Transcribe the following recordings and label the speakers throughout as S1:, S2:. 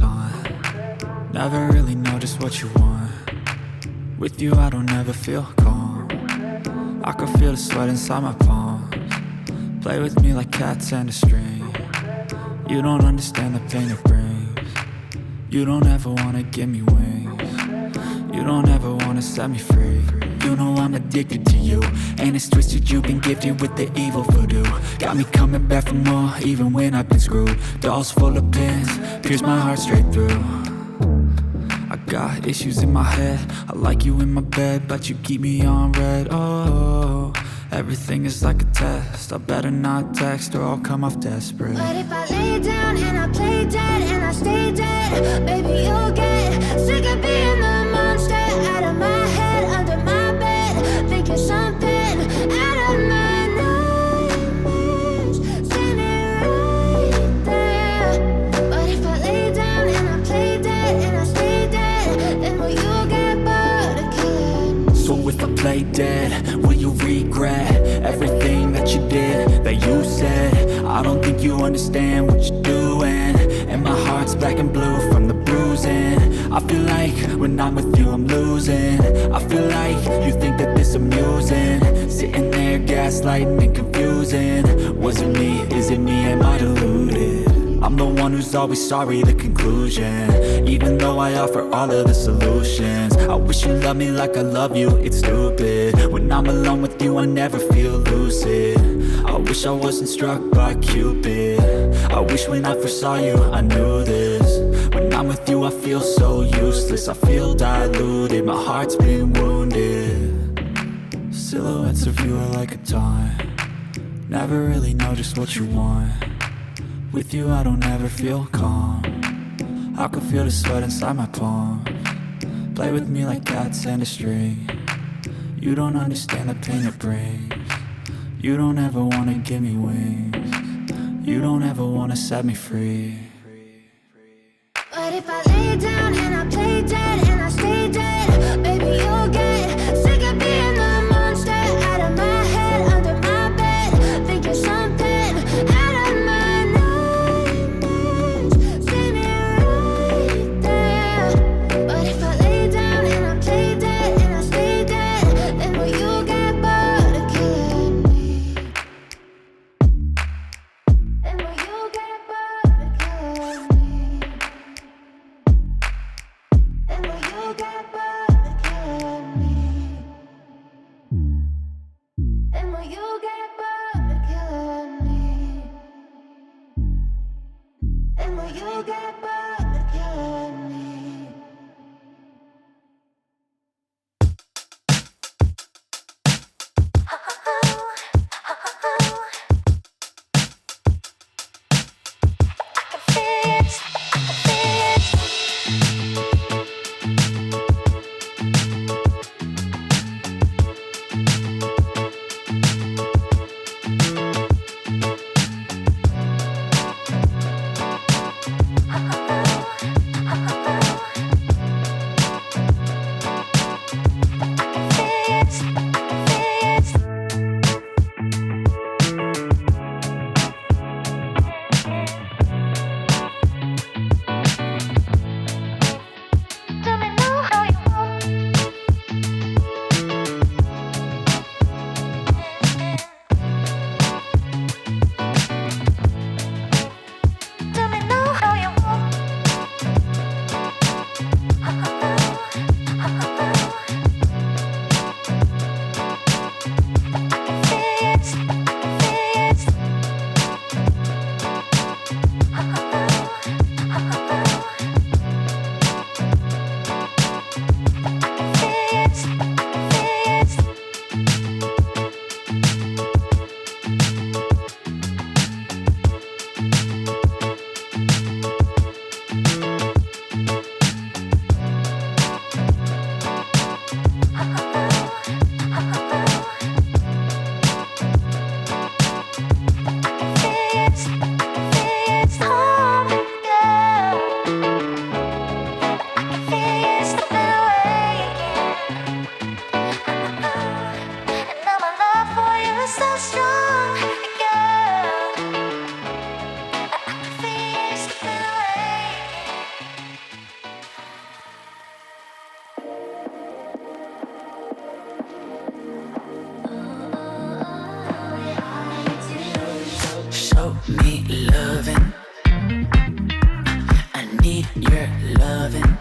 S1: time. Never really know just what you want. With you I don't ever feel calm. I can feel the sweat inside my palms. Play with me like cats and a string. You don't understand the pain it brings. You don't ever wanna give me wings. You don't ever wanna set me free. You know I'm addicted to you, and it's twisted, you've been gifted with the evil voodoo. Got me coming back for more, even when I've been screwed. Dolls full of pins, pierce my heart straight through. I got issues in my head, I like you in my bed, but you keep me on red. Oh, everything is like a test, I better not text or I'll come off desperate.
S2: But if I lay down and I play dead and I stay dead, baby you'll get sick of being the monster out of my head, under my bed, thinking something out of my nightmares, standing right there. But if I lay down and I play dead and I stay dead, then will you get bored of killing me?
S1: So if I play dead, will you regret everything that you did, that you said? I don't think you understand what you're doing, and my heart's black and blue from the bruising. I feel like when I'm with you I'm losing. I feel like you think that this amusing, sitting there gaslighting and confusing. Was it me? Is it me? Am I deluded? I'm the one who's always sorry, the conclusion, even though I offer all of the solutions. I wish you loved me like I love you, it's stupid. When I'm alone with you I never feel lucid. I wish I wasn't struck by Cupid. I wish when I first saw you I knew this. When I'm with you I feel so useless, I feel diluted, my heart's been wounded. Silhouettes of you are like a taunt. Never really know just what you want. With you I don't ever feel calm. I can feel the sweat inside my palms. Play with me like cats and a string. You don't understand the pain it brings. You don't ever wanna give me wings. You don't ever wanna set me free.
S2: But if I lay down and I play dead and I stay dead, baby you'll get sick of being the monster out of my head, under my bed, thinking something out of my nightmares, standing right there. But if I lay down and I play dead and I stay dead, then will you get bored of killing me? Then will you get bored of killing me?
S1: me loving. I need your loving.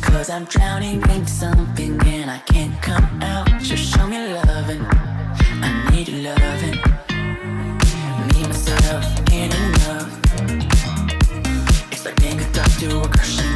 S1: Cause I'm drowning in something and I can't come out. Just show me loving. I need your loving. Me, myself, ain't enough. It's like being a dog to a crush.